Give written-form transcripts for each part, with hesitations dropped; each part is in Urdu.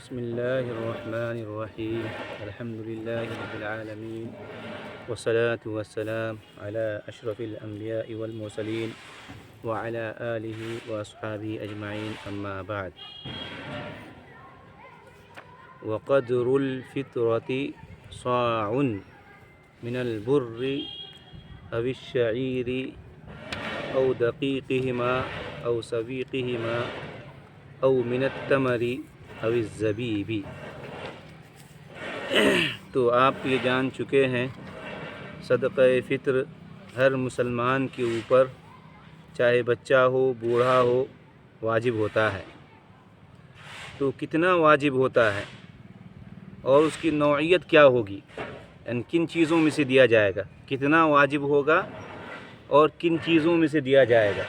بسم الله الرحمن الرحيم الحمد لله رب العالمين والصلاة والسلام على أشرف الأنبياء والمرسلين وعلى آله وأصحابه أجمعين أما بعد وقدر الفطرة صاع من البر أو الشعير أو دقيقهما أو سبيقهما أو من التمر أو الزبيب۔ تو آپ یہ جان چکے ہیں صدقہ فطر ہر مسلمان کے اوپر چاہے بچہ ہو بوڑھا ہو واجب ہوتا ہے۔ تو کتنا واجب ہوتا ہے اور اس کی نوعیت کیا ہوگی، یعنی کن چیزوں میں سے دیا جائے گا، کتنا واجب ہوگا اور کن چیزوں میں سے دیا جائے گا،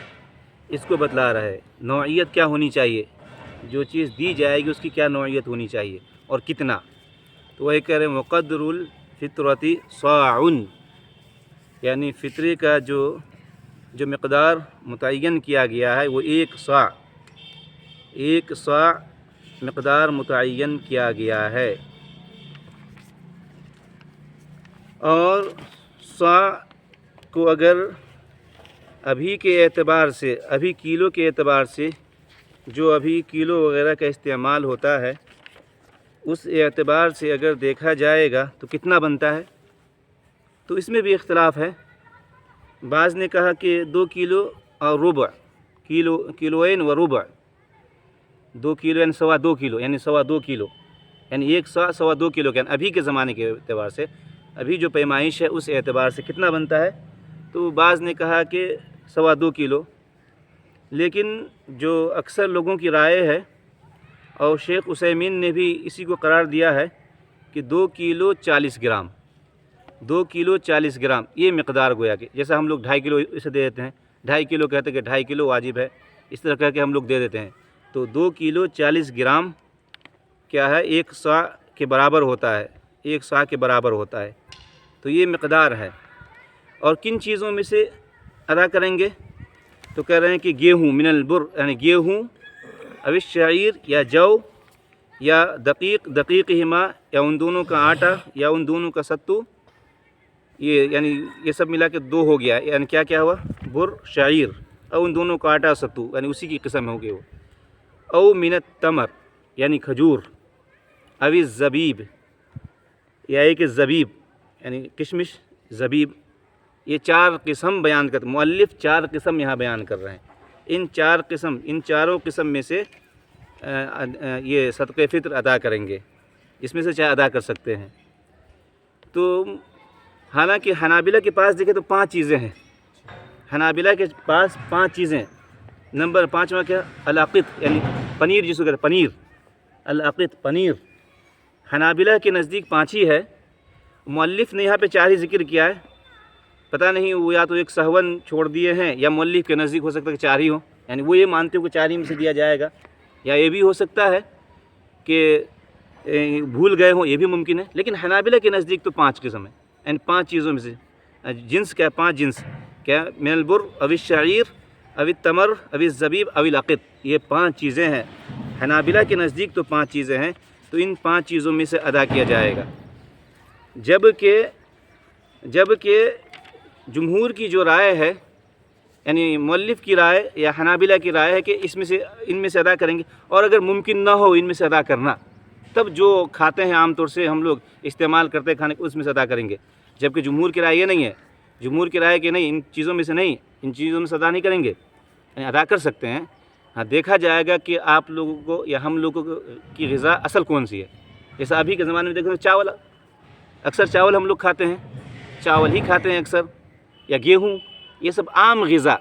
اس کو بتلا رہا ہے۔ نوعیت کیا ہونی چاہیے، جو چیز دی جائے گی اس کی کیا نوعیت ہونی چاہیے اور کتنا۔ تو وہی کہہ رہے ہیں مقدر الفطرۃ صاع، یعنی فطرے کا جو مقدار متعین کیا گیا ہے وہ ایک صاع مقدار متعین کیا گیا ہے۔ اور صاع کو اگر ابھی کے اعتبار سے، ابھی کلو کے اعتبار سے، جو ابھی کلو وغیرہ کا استعمال ہوتا ہے اس اعتبار سے اگر دیکھا جائے گا تو کتنا بنتا ہے، تو اس میں بھی اختلاف ہے۔ بعض نے کہا کہ 2 کلو اور ربع، کلوین و ربع، 2 کلو یعنی 2.25 کلو، یعنی 2.25 کلو، یعنی ایک صاع 2.25 کلو کے، ابھی کے زمانے کے اعتبار سے، ابھی جو پیمائش ہے اس اعتبار سے کتنا بنتا ہے۔ تو بعض نے کہا کہ 2.25 کلو، لیکن جو اکثر لوگوں کی رائے ہے اور شیخ عثیمین نے بھی اسی کو قرار دیا ہے کہ 2 کلو 40 گرام، 2 کلو 40 گرام یہ مقدار گویا کہ جیسا ہم لوگ 2.5 کلو اسے دے دیتے ہیں، 2.5 کلو کہتے ہیں کہ 2.5 کلو واجب ہے، اس طرح کہہ کے ہم لوگ دے دیتے ہیں۔ تو 2 کلو 40 گرام کیا ہے، ایک صاع کے برابر ہوتا ہے، ایک صاع کے برابر ہوتا ہے۔ تو یہ مقدار ہے۔ اور کن چیزوں میں سے ادا کریں گے، تو کہہ رہے ہیں کہ گیہوں من البر، یعنی گیہوں، او الشعیر یا جو، یا دقیقہما، یا ان دونوں کا آٹا، یا ان دونوں کا ستو، یعنی یہ سب ملا کے 2 ہو گیا، یعنی کیا کیا ہوا، بر شعیر، او ان دونوں کا آٹا ستو، یعنی اسی کی قسم ہو گئے وہ۔ او من التمر، یعنی کھجور، او الزبیب، یا ایک زبیب یعنی کشمش، زبیب، یہ 4 قسم بیان کرتے، مؤلف 4 قسم یہاں بیان کر رہے ہیں۔ ان چاروں قسم میں سے یہ صدقہ فطر ادا کریں گے، اس میں سے چاہے ادا کر سکتے ہیں۔ تو حالانکہ حنابلہ کے پاس دیکھیں تو 5 چیزیں ہیں، حنابلہ کے پاس 5 چیزیں۔ نمبر 5واں کیا، العقد، یعنی پنیر، جس کو کہتے ہیں پنیر، العقد پنیر، حنابلہ کے نزدیک 5 ہی ہے۔ مؤلف نے یہاں پہ 4 ہی ذکر کیا ہے، پتہ نہیں وہ یا تو ایک سہون چھوڑ دیے ہیں، یا مؤلف کے نزدیک ہو سکتا ہے کہ 4 ہی ہوں، یعنی وہ یہ مانتے ہو کہ 4 ہی میں سے دیا جائے گا، یا یہ بھی ہو سکتا ہے کہ بھول گئے ہوں، یہ بھی ممکن ہے۔ لیکن حنابلہ کے نزدیک تو 5 قسم ہیں، یعنی 5 چیزوں میں سے جنس کیا، 5 جنس کیا، من البر او الشعیر او التمر او الزبیب او العقد، یہ 5 چیزیں ہیں۔ حنابلہ کے نزدیک تو 5 چیزیں ہیں، تو ان 5 چیزوں میں سے ادا کیا جائے گا۔ جبکہ جمہور کی جو رائے ہے، یعنی مؤلف کی رائے یا حنابلہ کی رائے ہے کہ ان میں سے ادا کریں گے، اور اگر ممکن نہ ہو ان میں سے ادا کرنا، تب جو کھاتے ہیں عام طور سے ہم لوگ استعمال کرتے ہیں کھانے کو، اس میں سے ادا کریں گے۔ جبکہ جمہور کی رائے یہ نہیں ہے، جمہور کی رائے کہ نہیں، ان چیزوں میں سے نہیں، ان چیزوں میں سے ادا نہیں کریں گے، یعنی ادا کر سکتے ہیں۔ ہاں، دیکھا جائے گا کہ آپ لوگوں کو یا ہم لوگوں کی غذا اصل کون سی ہے۔ جیسا ابھی کے زمانے میں دیکھیں تو چاول، اکثر چاول ہم لوگ کھاتے ہیں، چاول ہی کھاتے ہیں اکثر، یا گیہوں، یہ سب عام غذا،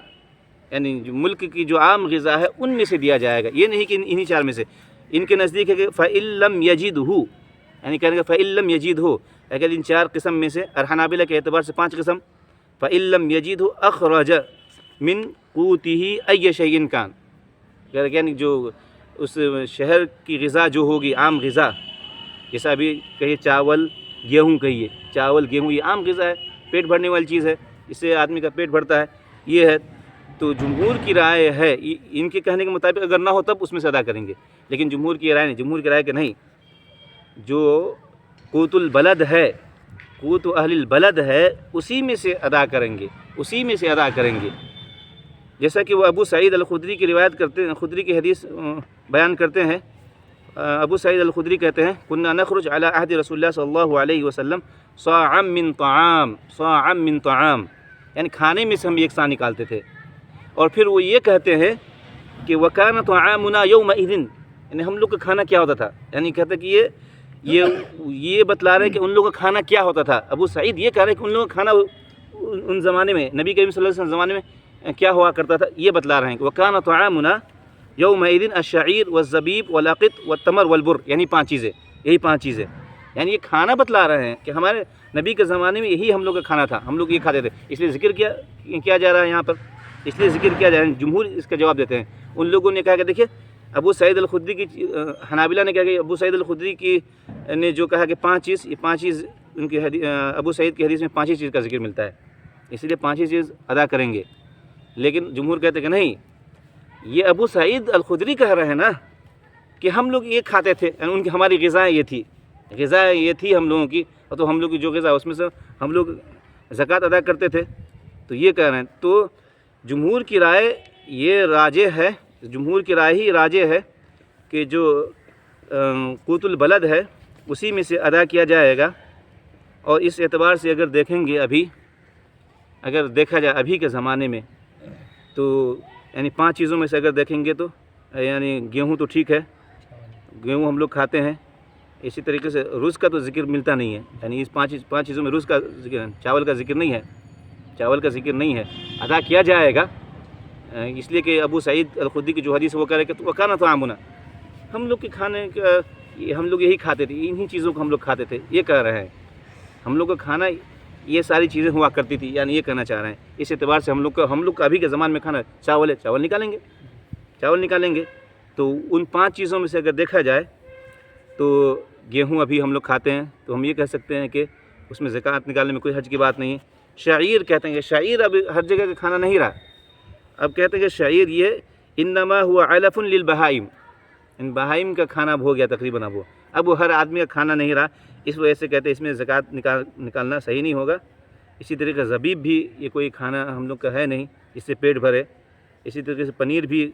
یعنی جو ملک کی جو عام غذا ہے ان میں سے دیا جائے گا، یہ نہیں کہ انہی 4 میں سے۔ ان کے نزدیک ہے کہ فَإِن لَّمْ يَجِدْهُ، یعنی کہنے کا فَإِن لَّمْ يَجِدْهُ، اگر ان 4 قسم میں سے، اور حنابلہ کے اعتبار سے 5 قسم، فَإِن لَّمْ يَجِدْهُ أَخْرَجَ مِن قُوتِهِ أَيَّ شَيْءٍ كَانَ، یعنی جو اس شہر کی غذا جو ہوگی، عام غذا، جیسا ابھی کہیے چاول گیہوں، کہیے چاول گیہوں، یہ عام غذا ہے، پیٹ بھرنے والی چیز ہے، اس سے آدمی کا پیٹ بھرتا ہے، یہ ہے۔ تو جمہور کی رائے ہے، ان کے کہنے کے مطابق اگر نہ ہو تب اس میں سے ادا کریں گے، لیکن جمہور کی رائے نہیں، جمہور کی رائے کہ نہیں، جو قوت البلد ہے، قوت اہل البلد ہے، اسی میں سے ادا کریں گے، اسی میں سے ادا کریں گے۔ جیسا کہ وہ ابو سعید الخدری کی روایت کرتے ہیں، خدری کی حدیث بیان کرتے ہیں۔ ابو سعید الخدری کہتے ہیں كنا نخرج على عهد رسول اللہ صلی اللہ علیہ وسلم صاعا من طعام، صاعا من طعام، یعنی کھانے میں سے ہم ایک صاع نکالتے تھے، اور پھر وہ یہ کہتے ہیں کہ وَكَانَ طَعَامُنَا يَوْمَئِذٍ، یعنی ہم لوگ کا کھانا کیا ہوتا تھا، یعنی کہتے ہیں کہ یہ بتلا رہے ہیں کہ ان لوگوں کا کھانا کیا ہوتا تھا۔ ابو سعید یہ کہہ رہے ہیں کہ ان لوگوں کا کھانا ان زمانے میں، نبی کریم صلی اللہ علیہ وسلم زمانے میں کیا ہوا کرتا تھا، یہ بتلا رہے ہیں کہ وَكَانَ طَعَامُنَا يَوْمَئِذٍ الشَّعِيرُ وَالزَّبِيبُ وَالْعَقِطُ وَالتَّمْرُ وَالْبُرُّ، یعنی 5 چیزیں، یہی 5 چیزیں، یعنی یہ کھانا بتلا رہے ہیں کہ ہمارے نبی کے زمانے میں یہی ہم لوگ کا کھانا تھا، ہم لوگ یہ کھاتے تھے، اس لیے ذکر کیا جا رہا ہے یہاں پر، اس لیے ذکر کیا جا رہا ہے۔ جمہور اس کا جواب دیتے ہیں۔ ان لوگوں نے کہا کہ دیکھیے ابو سعید الخدری کی، حنابلہ نے کہا کہ ابو سعید الخدری کی نے جو کہا کہ 5 چیز، یہ 5 چیز ان کی ابو سعید کی حدیث میں 5 ہی چیز کا ذکر ملتا ہے، اس لیے 5 ہی چیز ادا کریں گے، لیکن جمہور کہتے ہیں کہ نہیں، یہ ابو سعید الخدری کہہ رہے ہیں نا کہ ہم لوگ یہ کھاتے تھے، یعنی ان کی ہماری غذائیں یہ تھی، غذا یہ تھی ہم لوگوں کی، اور تو ہم لوگ کی جو غذا اس میں سے ہم لوگ زکوٰۃ ادا کرتے تھے، تو یہ کہہ رہے ہیں۔ تو جمہور کی رائے یہ راجح ہے، جمہور کی رائے ہی راجح ہے کہ جو قوت البلد ہے اسی میں سے ادا کیا جائے گا، اور اس اعتبار سے اگر دیکھیں گے ابھی، اگر دیکھا جائے ابھی کے زمانے میں، تو یعنی 5 چیزوں میں سے اگر دیکھیں گے تو یعنی گیہوں تو ٹھیک ہے، گیہوں ہم لوگ کھاتے ہیں، اسی طریقے سے رز کا تو ذکر ملتا نہیں ہے، یعنی اس 5 چیزوں میں رز کا ذکر ہے، چاول کا ذکر نہیں ہے، چاول کا ذکر نہیں ہے، ادا کیا جائے گا، اس لیے کہ ابو سعید الخدری کی جو حدیث وہ کہہ رہے کہ وَكَانَ طَعَامُنَا، ہم لوگ کے کھانے کا ہم لوگ یہی کھاتے تھے، انہی چیزوں کو ہم لوگ کھاتے تھے، یہ کہہ رہے ہیں ہم لوگ کا کھانا یہ ساری چیزیں ہوا کرتی تھی، یعنی یہ کہنا چاہ رہے ہیں۔ اس اعتبار سے ہم لوگ کا ابھی کے زمانے میں کھانا چاول ہے، چاول نکالیں گے، تو ان 5 چیزوں میں سے اگر دیکھا جائے تو گیہوں ابھی ہم لوگ کھاتے ہیں، تو ہم یہ کہہ سکتے ہیں کہ اس میں زکوٰۃ نکالنے میں کوئی حرج کی بات نہیں ہے۔ شعیر کہتے ہیں کہ شعیر اب ہر جگہ کا کھانا نہیں رہا، اب کہتے ہیں کہ شعیر یہ انما ہوا علف للبہائم، ان بہائم کا کھنا اب ہو گیا تقریباً، اب وہ ہر آدمی کا کھانا نہیں رہا، اس وجہ سے کہتے ہیں اس میں زکوٰۃ نکالنا صحیح نہیں ہوگا۔ اسی طریقے سے زبیب بھی یہ کوئی کھانا ہم لوگ کا ہے نہیں جس سے پیٹ بھرے، اسی طریقے سے پنیر بھی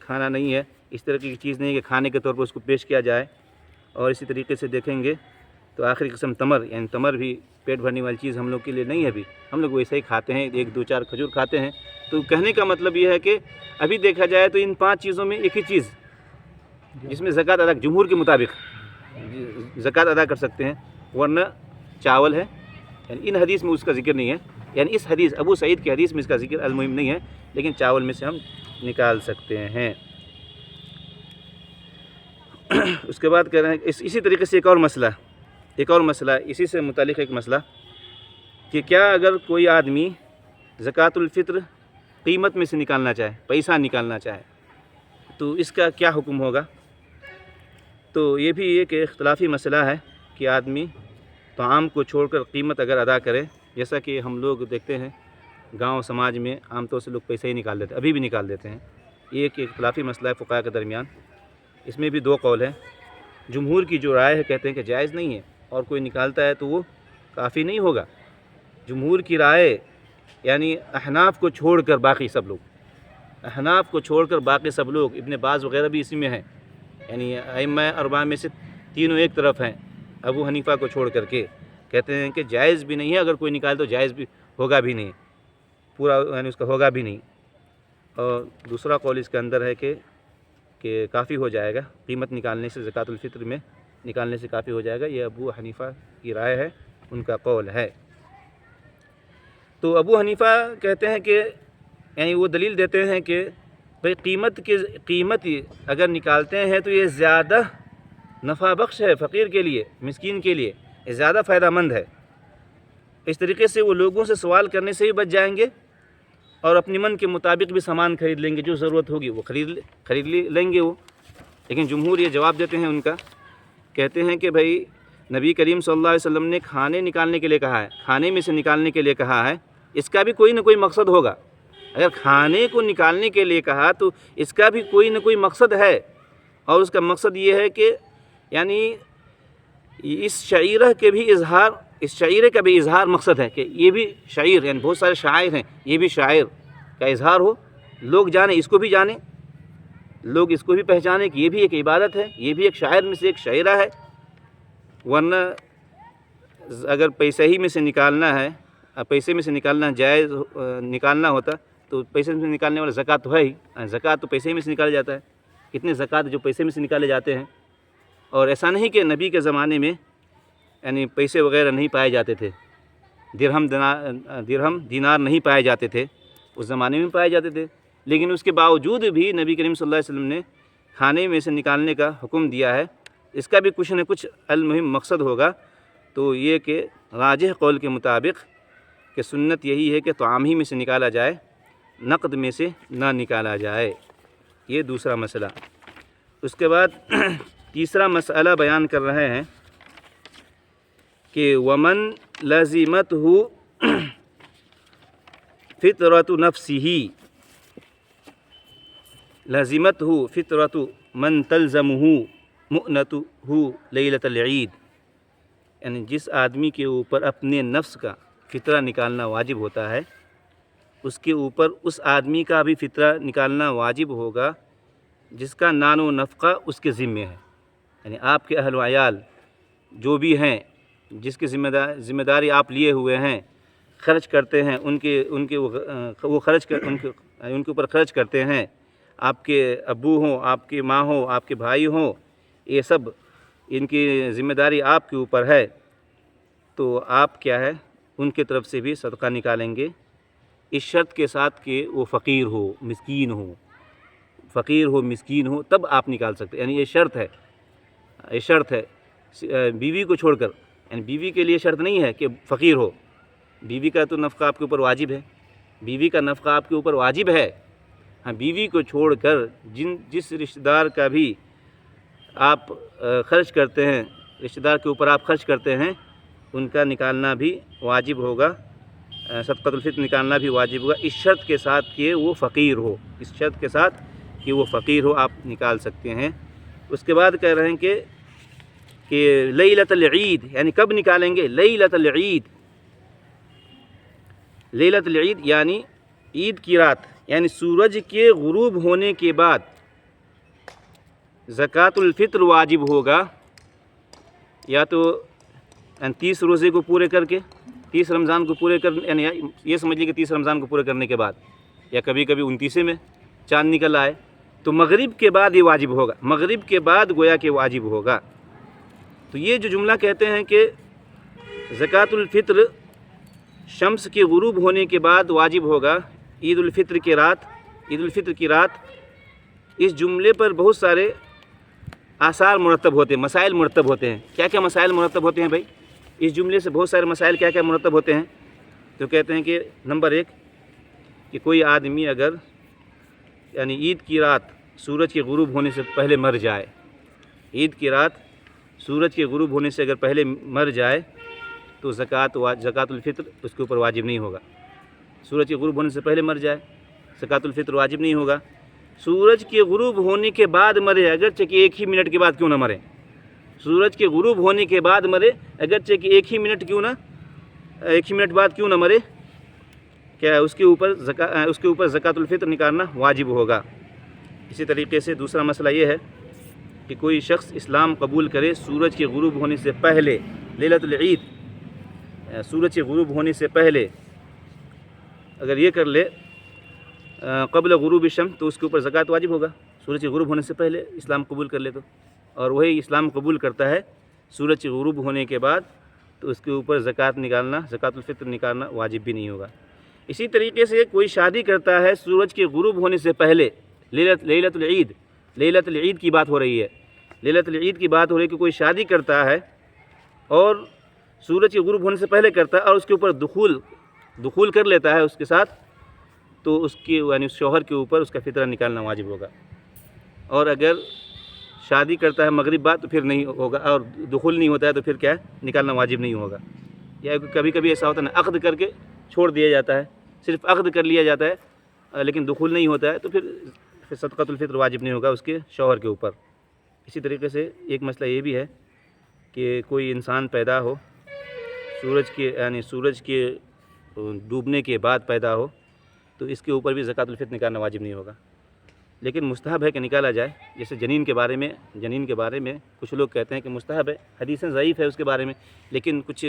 کھانا نہیں ہے، اس طرح کی چیز نہیں ہے کہ کھانے کے طور پر اس کو پیش کیا جائے۔ اور اسی طریقے سے دیکھیں گے تو آخری قسم تمر، یعنی تمر بھی پیٹ بھرنے والی چیز ہم لوگ کے لیے نہیں ہے، ابھی ہم لوگ ویسے ہی کھاتے ہیں، 1 2 4 کھجور کھاتے ہیں۔ تو کہنے کا مطلب یہ ہے کہ ابھی دیکھا جائے تو ان 5 چیزوں میں ایک ہی چیز جس میں زکوٰۃ ادا، جمہور کے مطابق زکوٰۃ ادا کر سکتے ہیں، ورنہ چاول ہے، یعنی ان حدیث میں اس کا ذکر نہیں ہے، یعنی اس حدیث ابو سعید کی حدیث میں اس کا ذکر المہم نہیں ہے، لیکن چاول میں سے ہم نکال سکتے ہیں۔ اس کے بعد کہہ رہے ہیں اسی طریقے سے ایک اور مسئلہ اسی سے متعلق ایک مسئلہ کہ کیا اگر کوئی آدمی زکوٰۃ الفطر قیمت میں سے نکالنا چاہے، پیسہ نکالنا چاہے، تو اس کا کیا حکم ہوگا؟ تو یہ بھی ایک اختلافی مسئلہ ہے کہ آدمی طعام کو چھوڑ کر قیمت اگر ادا کرے، جیسا کہ ہم لوگ دیکھتے ہیں گاؤں سماج میں عام طور سے لوگ پیسے ہی نکال دیتے ہیں، ابھی بھی نکال دیتے ہیں، یہ ایک اختلافی مسئلہ ہے فقہاء کے درمیان، اس میں بھی 2 قول ہیں۔ جمہور کی جو رائے ہے کہتے ہیں کہ جائز نہیں ہے، اور کوئی نکالتا ہے تو وہ کافی نہیں ہوگا۔ جمہور کی رائے یعنی احناف کو چھوڑ کر باقی سب لوگ، ابن باز وغیرہ بھی اسی میں ہیں، یعنی ائمہ 4 میں سے تینوں ایک طرف ہیں، ابو حنیفہ کو چھوڑ کر کے کہتے ہیں کہ جائز بھی نہیں ہے، اگر کوئی نکال تو جائز بھی ہوگا بھی نہیں، پورا یعنی اس کا ہوگا بھی نہیں۔ اور دوسرا قول اس کے اندر ہے کہ کافی ہو جائے گا، قیمت نکالنے سے، زکوٰۃ الفطر میں نکالنے سے کافی ہو جائے گا، یہ ابو حنیفہ کی رائے ہے، ان کا قول ہے۔ تو ابو حنیفہ کہتے ہیں کہ یعنی وہ دلیل دیتے ہیں کہ بھئی قیمت اگر نکالتے ہیں تو یہ زیادہ نفع بخش ہے، فقیر کے لیے، مسکین کے لیے یہ زیادہ فائدہ مند ہے۔ اس طریقے سے وہ لوگوں سے سوال کرنے سے بھی بچ جائیں گے، اور اپنی من کے مطابق بھی سامان خرید لیں گے، جو ضرورت ہوگی وہ خرید لیں گے وہ۔ لیکن جمہور یہ جواب دیتے ہیں ان کا، کہتے ہیں کہ بھائی نبی کریم صلی اللہ علیہ وسلم نے کھانے نکالنے کے لیے کہا ہے، کھانے میں سے نکالنے کے لیے کہا ہے، اس کا بھی کوئی نہ کوئی مقصد ہوگا۔ اگر کھانے کو نکالنے کے لیے کہا تو اس کا بھی کوئی نہ کوئی مقصد ہے، اور اس کا مقصد یہ ہے کہ یعنی اس شعیرہ کے بھی اظہار، اس شعیرے کا بھی اظہار مقصد ہے کہ یہ بھی شعیر، یعنی بہت سارے شاعر ہیں، یہ بھی شاعر کا اظہار ہو، لوگ جانیں، اس کو بھی جانیں، لوگ اس کو بھی پہچانیں کہ یہ بھی ایک عبادت ہے، یہ بھی ایک شاعر میں سے ایک شاعرہ ہے۔ ورنہ اگر پیسے ہی میں سے نکالنا ہے، پیسے میں سے نکالنا جائز نکالنا ہوتا تو پیسے میں سے نکالنے والا زکوٰۃ تو ہے ہی، زکوٰۃ تو پیسے میں سے نکالا جاتا ہے، کتنے زکوٰۃ جو پیسے میں سے نکالے جاتے ہیں۔ اور ایسا نہیں کہ نبی کے زمانے میں یعنی پیسے وغیرہ نہیں پائے جاتے تھے، درہم دینار نہیں پائے جاتے تھے، اس زمانے میں پائے جاتے تھے، لیکن اس کے باوجود بھی نبی کریم صلی اللہ علیہ وسلم نے کھانے میں سے نکالنے کا حکم دیا ہے۔ اس کا بھی کچھ نہ کچھ المہم مقصد ہوگا، تو یہ کہ راجح قول کے مطابق کہ سنت یہی ہے کہ طعام ہی میں سے نکالا جائے، نقد میں سے نہ نکالا جائے۔ یہ دوسرا مسئلہ۔ اس کے بعد تیسرا مسئلہ بیان کر رہے ہیں کہ ومن لزمتہ فطرۃ نفسہ، لزمتہ فطرۃ من تلزمہ مؤنتہ لیلۃ العید، یعنی جس آدمی کے اوپر اپنے نفس کا فطرہ نکالنا واجب ہوتا ہے، اس کے اوپر اس آدمی کا بھی فطرہ نکالنا واجب ہوگا جس کا نان و نفقہ اس کے ذمے ہے، یعنی آپ کے اہل و عیال جو بھی ہیں، جس کی ذمہ داری آپ لیے ہوئے ہیں، خرچ کرتے ہیں، ان کے اوپر خرچ کرتے ہیں، آپ کے ابو ہوں، آپ کی ماں ہوں، آپ کے بھائی ہوں، یہ سب ان کی ذمہ داری آپ کے اوپر ہے، تو آپ کیا ہے ان کی طرف سے بھی صدقہ نکالیں گے، اس شرط کے ساتھ کہ وہ فقیر ہو، مسکین ہو، فقیر ہو، مسکین ہو، تب آپ نکال سکتے، یعنی یہ شرط ہے، یہ شرط ہے بیوی کو چھوڑ کر، یعنی بیوی کے لیے شرط نہیں ہے کہ فقیر ہو، بیوی کا تو نفقہ آپ کے اوپر واجب ہے، بیوی کا نفقہ آپ کے اوپر واجب ہے، ہاں بیوی کو چھوڑ کر جس رشتہ دار کا بھی آپ خرچ کرتے ہیں، رشتہ دار کے اوپر آپ خرچ کرتے ہیں، ان کا نکالنا بھی واجب ہوگا، صدقۃ الفطر نکالنا بھی واجب ہوگا، اس شرط کے ساتھ کہ وہ فقیر ہو، اس شرط کے ساتھ کہ وہ فقیر ہو آپ نکال سکتے ہیں۔ اس کے بعد کہہ رہے ہیں کہ لیلۃ العید، یعنی کب نکالیں گے؟ لیلۃ العید، لیلۃ العید یعنی عید کی رات، یعنی سورج کے غروب ہونے کے بعد زکوٰۃ الفطر واجب ہوگا، یا تو 30 روزے کو پورے کر کے، 30 رمضان کو پورے کر، یعنی یہ سمجھ لیجیے کہ 30 رمضان کو پورے کرنے کے بعد، یا کبھی کبھی 29 میں چاند نکل آئے تو مغرب کے بعد یہ واجب ہوگا، مغرب کے بعد گویا کہ واجب ہوگا۔ تو یہ جو جملہ کہتے ہیں کہ زکوٰۃ الفطر شمس کے غروب ہونے کے بعد واجب ہوگا عید الفطر کی رات، عید الفطر کی رات، اس جملے پر بہت سارے آثار مرتب ہوتے ہیں، مسائل مرتب ہوتے ہیں۔ کیا کیا مسائل مرتب ہوتے ہیں بھائی؟ اس جملے سے بہت سارے مسائل کیا کیا مرتب ہوتے ہیں؟ تو کہتے ہیں کہ نمبر 1 کہ کوئی آدمی اگر یعنی عید کی رات سورج کے غروب ہونے سے پہلے مر جائے، عید کی رات سورج کے غروب ہونے سے اگر پہلے مر جائے تو زکوٰۃ الفطر اس کے اوپر واجب نہیں ہوگا، سورج کے غروب ہونے سے پہلے مر جائے زکوٰۃ الفطر واجب نہیں ہوگا، سورج کے غروب ہونے کے بعد مرے اگرچہ کہ 1 ہی منٹ کے بعد کیوں نہ مرے، سورج کے غروب ہونے کے بعد مرے اگرچہ کہ 1 ہی منٹ بعد کیوں نہ مرے، کیا اس کے اوپر زکوٰۃ الفطر نکالنا واجب ہوگا۔ اسی طریقے سے دوسرا مسئلہ یہ ہے کہ کوئی شخص اسلام قبول کرے سورج کے غروب ہونے سے پہلے، لیلۃ العید سورج کے غروب ہونے سے پہلے اگر یہ کر لے قبل غروب الشمس تو اس کے اوپر زکوٰۃ واجب ہوگا، سورج کے غروب ہونے سے پہلے اسلام قبول کر لے تو، اور وہی اسلام قبول کرتا ہے سورج کے غروب ہونے کے بعد تو اس کے اوپر زکوٰۃ الفطر نکالنا واجب بھی نہیں ہوگا۔ اسی طریقے سے کوئی شادی کرتا ہے سورج کے غروب ہونے سے پہلے، لیلۃ العید کی بات ہو رہی ہے، لیلۃ العید کی بات ہو رہی ہے کہ کوئی شادی کرتا ہے اور سورج کے غروب ہونے سے پہلے کرتا ہے اور اس کے اوپر دخول کر لیتا ہے اس کے ساتھ، تو اس کے یعنی اس شوہر کے اوپر اس کا فطرہ نکالنا واجب ہوگا، اور اگر شادی کرتا ہے مغرب بعد تو پھر نہیں ہوگا، اور دخول نہیں ہوتا ہے تو پھر کیا ہے نکالنا واجب نہیں ہوگا۔ یا کبھی کبھی ایسا ہوتا ہے نا عقد کر کے چھوڑ دیا جاتا ہے، صرف عقد کر لیا جاتا ہے، لیکن دخول نہیں ہوتا ہے تو پھر صدقۃ الفطر واجب نہیں ہوگا اس کے شوہر کے اوپر۔ اسی طریقے سے ایک مسئلہ یہ بھی ہے کہ کوئی انسان پیدا ہو سورج کے ڈوبنے کے بعد پیدا ہو تو اس کے اوپر بھی زکوٰۃ الفطر نکالنا واجب نہیں ہوگا، لیکن مستحب ہے کہ نکالا جائے۔ جیسے جنین کے بارے میں کچھ لوگ کہتے ہیں کہ مستحب ہے، حدیثیں ضعیف ہے اس کے بارے میں، لیکن کچھ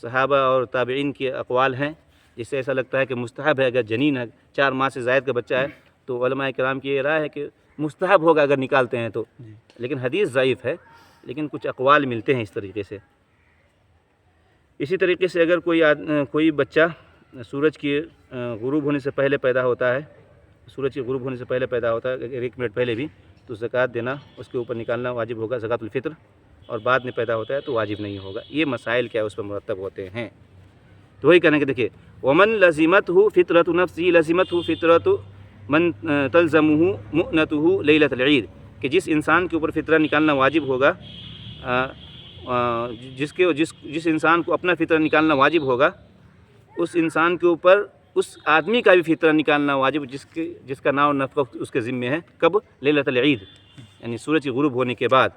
صحابہ اور تابعین کے اقوال ہیں جس سے ایسا لگتا ہے کہ مستحب ہے۔ اگر جنین ہے 4 ماہ سے زائد کا بچہ ہے تو علماء کرام کی یہ رائے ہے کہ مستحب ہوگا اگر نکالتے ہیں تو، لیکن حدیث ضعیف ہے، لیکن کچھ اقوال ملتے ہیں اس طریقے سے۔ اسی طریقے سے اگر کوئی بچہ سورج کے غروب ہونے سے پہلے پیدا ہوتا ہے، اگر 1 منٹ پہلے بھی، تو زکوٰۃ دینا اس کے اوپر نکالنا واجب ہوگا زکوٰۃ الفطر، اور بعد میں پیدا ہوتا ہے تو واجب نہیں ہوگا۔ یہ مسائل کیا اس پر مرتب ہوتے ہیں، تو وہی کہنے کہ دیکھیے ومن لزمتہ فطرۃ نفسہ لزمتہ فطرۃ من تلزمہ مؤنتہ لیلۃ العید، کہ جس انسان کے اوپر فطرہ نکالنا واجب ہوگا، جس انسان کو اپنا فطرہ نکالنا واجب ہوگا، اس انسان کے اوپر اس آدمی کا بھی فطرہ نکالنا واجب جس کا نام و نفقہ اس کے ذمے ہے۔ کب؟ لیلۃ العید، یعنی سورج کی غروب ہونے کے بعد۔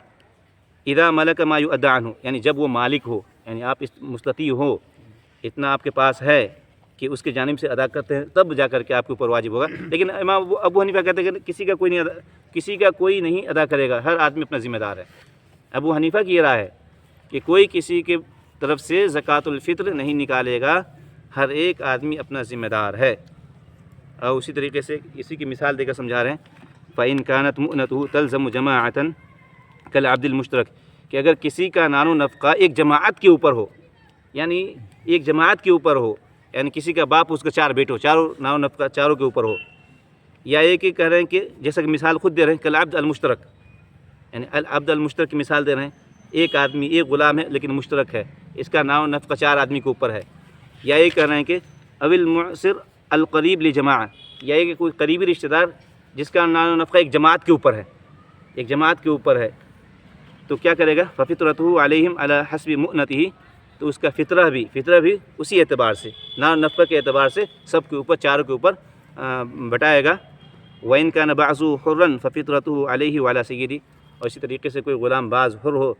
اذا ملک ما یؤدی عنہ، یعنی جب وہ مالک ہو، یعنی آپ مستطیع ہو، اتنا آپ کے پاس ہے کہ اس کی جانب سے ادا کرتے ہیں، تب جا کر کے آپ کے اوپر واجب ہوگا۔ لیکن امام ابو حنیفہ کہتے ہیں کہ کسی کا کوئی نہیں ادا کرے گا، ہر آدمی اپنا ذمہ دار ہے۔ ابو حنیفہ کی یہ رائے ہے کہ کوئی کسی کے طرف سے زکوٰۃ الفطر نہیں نکالے گا، ہر ایک آدمی اپنا ذمہ دار ہے۔ اور اسی طریقے سے اسی کی مثال دے کر سمجھا رہے ہیں، فَإِن كَانَتْ مُؤْنَتُهُ تَلْزَمُ جَمَاعَةً كَالْعَبْدِ الْمُشْتَرَكِ، کہ اگر کسی کا نان و نفقہ ایک جماعت کے اوپر ہو، یعنی ایک جماعت کے اوپر ہو، یعنی کسی کا باپ اس کا 4 بیٹے ہو، چاروں نان و نفقہ چاروں کے اوپر ہو، یا ایک کہہ رہے ہیں کہ جیسا کہ مثال خود دے رہے ہیں کالعبد المشترک، یعنی العبد المشترک کی مثال دے رہے ہیں، ایک آدمی ایک غلام ہے لیکن مشترک ہے، اس کا نان و نفقہ 4 آدمی کے اوپر ہے، یا یہ کہہ رہے ہیں کہ اوی المعسر القریب لجماعہ، یا یہ کہ کوئی قریبی رشتہ دار جس کا نان و نفقہ ایک جماعت کے اوپر ہے، تو کیا کرے گا؟ ففطرتہ علیہم علی حسب مؤنتہ، تو اس کا فطرہ بھی اسی اعتبار سے، نان و نفقہ کے اعتبار سے سب کے اوپر، چاروں کے اوپر بٹائے گا۔ وَإِن كَانَ بَعْضُهُ حُرًّا فَفِطْرَتُهُ عَلَيْهِ وَعَلَى سَيِّدِهِ، اور اسی طریقے سے کوئی غلام باز حر ہو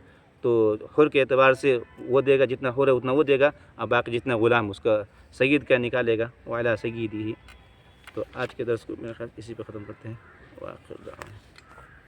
تو حر کے اعتبار سے وہ دے گا، جتنا حر ہے اتنا وہ دے گا، اور باقی جتنا غلام اس کا سید کا نکالے گا، وَعَلَى سَيِّدِهِ۔ تو آج کے درس کو میرے خیال اسی پہ ختم کرتے ہیں، وآخر دعوانا